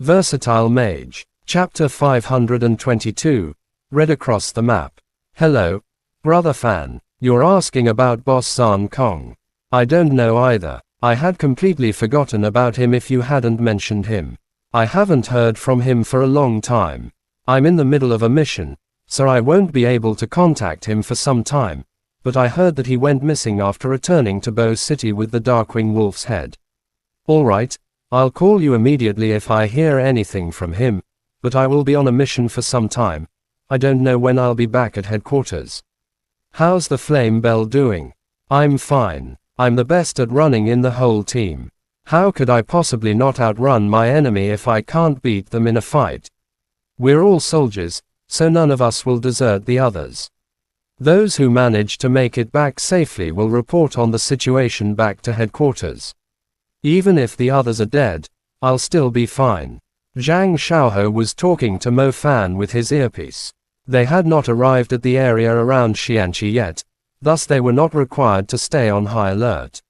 Versatile Mage. Chapter 522. Read across the map. Hello, brother fan. You're asking about Boss Zan Kong. I don't know either. I had completely forgotten about him if you hadn't mentioned him. I haven't heard from him for a long time. I'm in the middle of a mission, so I won't be able to contact him for some time, but I heard that he went missing after returning to Bo City with the Darkwing Wolf's head. Alright, I'll call you immediately if I hear anything from him, but I will be on a mission for some time. I don't know when I'll be back at headquarters. How's the Flame Bell doing? I'm fine. I'm the best at running in the whole team. How could I possibly not outrun my enemy if I can't beat them in a fight? We're all soldiers, so none of us will desert the others. Those who manage to make it back safely will report on the situation back to headquarters. Even if the others are dead, I'll still be fine. Zhang Xiaohe was talking to Mo Fan with his earpiece. They had not arrived at the area around Xianqi yet, thus they were not required to stay on high alert.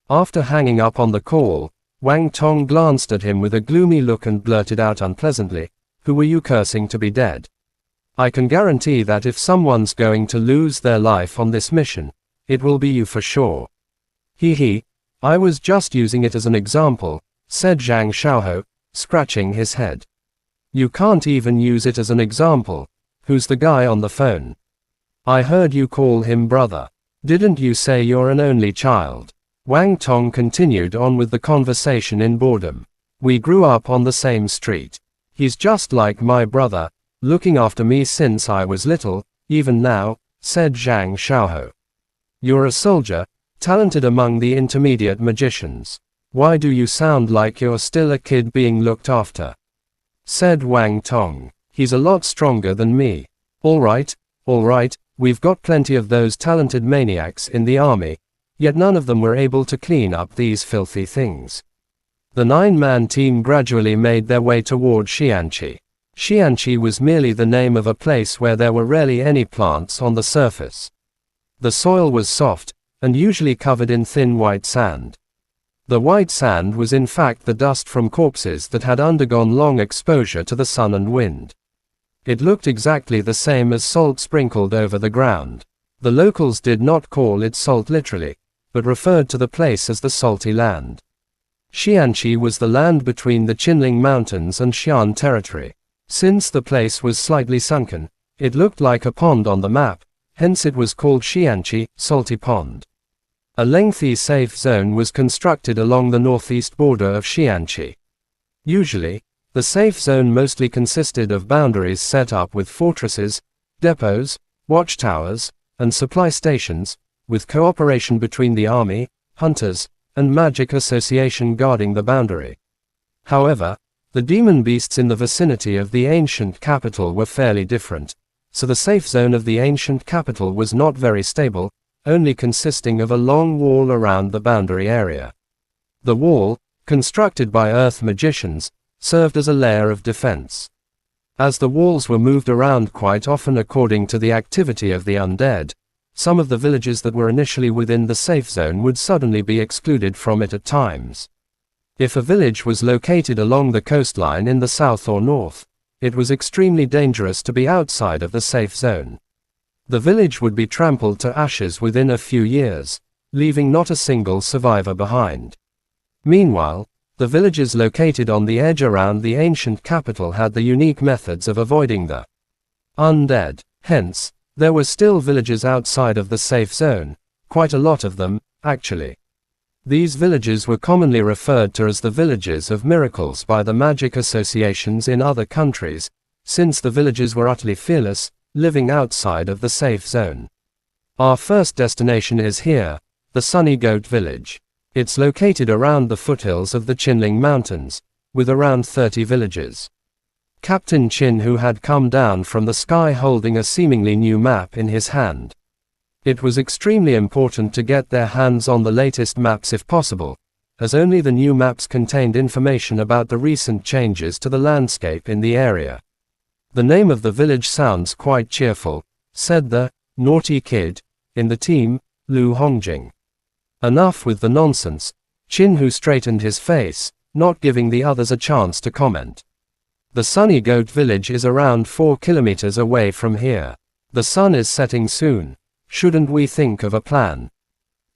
After hanging up on the call, Wang Tong glanced at him with a gloomy look and blurted out unpleasantly, "Who were you cursing to be dead? I can guarantee that if someone's going to lose their life on this mission, it will be you for sure." He, I was just using it as an example, said Zhang Xiaohe, scratching his head. You can't even use it as an example. Who's the guy on the phone? I heard you call him brother. Didn't you say you're an only child? Wang Tong continued on with the conversation in boredom. We grew up on the same street. He's just like my brother, looking after me since I was little, even now, said Zhang Xiaohe. You're a soldier, talented among the intermediate magicians. Why do you sound like you're still a kid being looked after? Said Wang Tong. He's a lot stronger than me. Alright, we've got plenty of those talented maniacs in the army, yet none of them were able to clean up these filthy things. The 9-man team gradually made their way toward Xianqi. Xianqi was merely the name of a place where there were rarely any plants on the surface. The soil was soft, and usually covered in thin white sand. The white sand was in fact the dust from corpses that had undergone long exposure to the sun and wind. It looked exactly the same as salt sprinkled over the ground. The locals did not call it salt literally, but referred to the place as the Salty Land. Xianqi was the land between the Qinling Mountains and Xi'an territory. Since the place was slightly sunken, it looked like a pond on the map, hence it was called Xianqi, Salty Pond. A lengthy safe zone was constructed along the northeast border of Xianqi. Usually, the safe zone mostly consisted of boundaries set up with fortresses, depots, watchtowers, and supply stations, with cooperation between the army, hunters, and magic association guarding the boundary. However, the demon beasts in the vicinity of the ancient capital were fairly different, so the safe zone of the ancient capital was not very stable, only consisting of a long wall around the boundary area. The wall, constructed by earth magicians, served as a layer of defense. As the walls were moved around quite often according to the activity of the undead, some of the villages that were initially within the safe zone would suddenly be excluded from it at times. If a village was located along the coastline in the south or north, it was extremely dangerous to be outside of the safe zone. The village would be trampled to ashes within a few years, leaving not a single survivor behind. Meanwhile, the villages located on the edge around the ancient capital had the unique methods of avoiding the undead. Hence, there were still villages outside of the safe zone, quite a lot of them, actually. These villages were commonly referred to as the villages of miracles by the magic associations in other countries, since the villages were utterly fearless, living outside of the safe zone. Our first destination is here, the Sunny Goat Village. It's located around the foothills of the Qinling Mountains, with around 30 villages. Captain Qin, who had come down from the sky holding a seemingly new map in his hand. It was extremely important to get their hands on the latest maps if possible, as only the new maps contained information about the recent changes to the landscape in the area. The name of the village sounds quite cheerful, said the naughty kid in the team, Lu Hongjing. Enough with the nonsense. Qin, who straightened his face, not giving the others a chance to comment. The Sunny Goat village is around 4 kilometers away from here. The sun is setting soon. Shouldn't we think of a plan?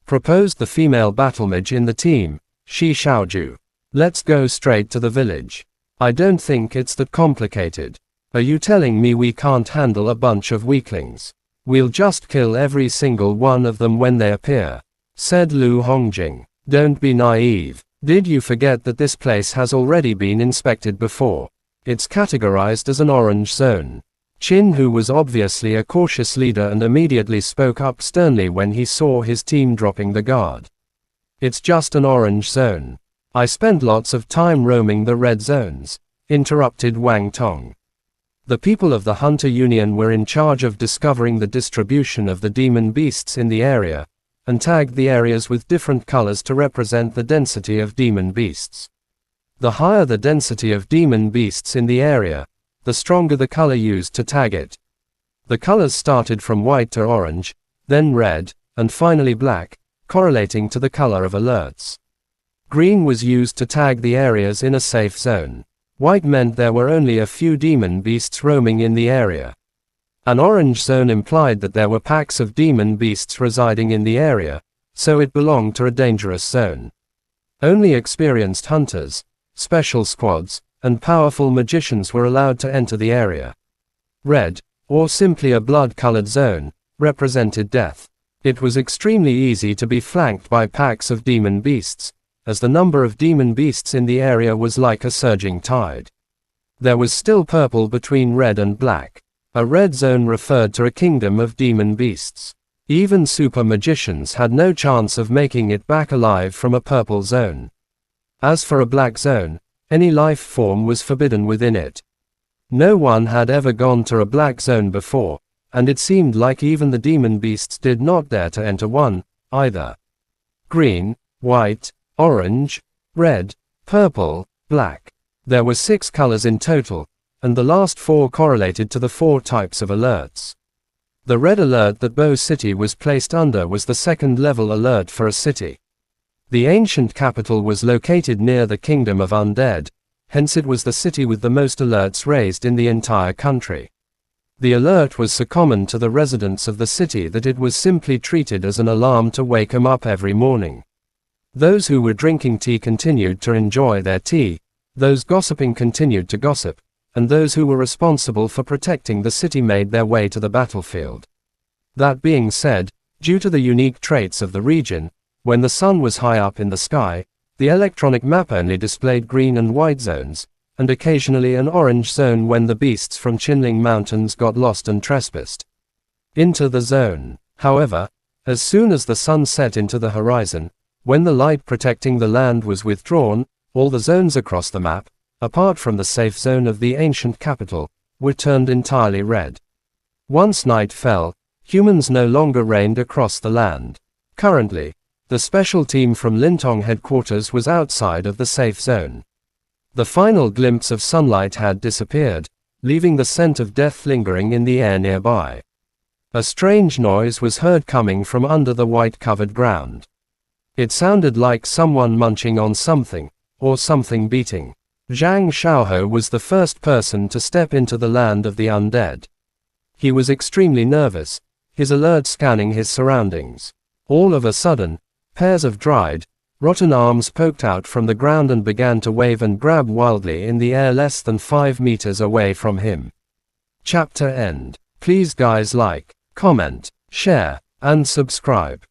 Proposed the female battle mage in the team, Shi Xiaoju. Let's go straight to the village. I don't think it's that complicated. Are you telling me we can't handle a bunch of weaklings? We'll just kill every single one of them when they appear, said Lu Hongjing. Don't be naive. Did you forget that this place has already been inspected before? It's categorized as an orange zone. Qin, who was obviously a cautious leader and immediately spoke up sternly when he saw his team dropping the guard. It's just an orange zone. I spent lots of time roaming the red zones, interrupted Wang Tong. The people of the Hunter Union were in charge of discovering the distribution of the demon beasts in the area, and tagged the areas with different colors to represent the density of demon beasts. The higher the density of demon beasts in the area, the stronger the color used to tag it. The colors started from white to orange, then red, and finally black, correlating to the color of alerts. Green was used to tag the areas in a safe zone. White meant there were only a few demon beasts roaming in the area. An orange zone implied that there were packs of demon beasts residing in the area, so it belonged to a dangerous zone. Only experienced hunters, special squads, and powerful magicians were allowed to enter the area. Red, or simply a blood-colored zone, represented death. It was extremely easy to be flanked by packs of demon beasts, as the number of demon beasts in the area was like a surging tide. There was still purple between red and black. A red zone referred to a kingdom of demon beasts. Even super magicians had no chance of making it back alive from a purple zone. As for a black zone, any life form was forbidden within it. No one had ever gone to a black zone before, and it seemed like even the demon beasts did not dare to enter one, either. Green, white, orange, red, purple, black. There were 6 colors in total, and the last 4 correlated to the 4 types of alerts. The red alert that Bo City was placed under was the 2nd level alert for a city. The ancient capital was located near the Kingdom of Undead, hence it was the city with the most alerts raised in the entire country. The alert was so common to the residents of the city that it was simply treated as an alarm to wake them up every morning. Those who were drinking tea continued to enjoy their tea, those gossiping continued to gossip, and those who were responsible for protecting the city made their way to the battlefield. That being said, due to the unique traits of the region, when the sun was high up in the sky, the electronic map only displayed green and white zones, and occasionally an orange zone when the beasts from Qinling Mountains got lost and trespassed into the zone. However, as soon as the sun set into the horizon, when the light protecting the land was withdrawn, all the zones across the map, apart from the safe zone of the ancient capital, were turned entirely red. Once night fell, humans no longer reigned across the land. Currently, the special team from Lintong headquarters was outside of the safe zone. The final glimpse of sunlight had disappeared, leaving the scent of death lingering in the air nearby. A strange noise was heard coming from under the white-covered ground. It sounded like someone munching on something, or something beating. Zhang Xiaohe was the first person to step into the land of the undead. He was extremely nervous, his alert scanning his surroundings. All of a sudden, pairs of dried, rotten arms poked out from the ground and began to wave and grab wildly in the air less than 5 meters away from him. Chapter end. Please guys like, comment, share, and subscribe.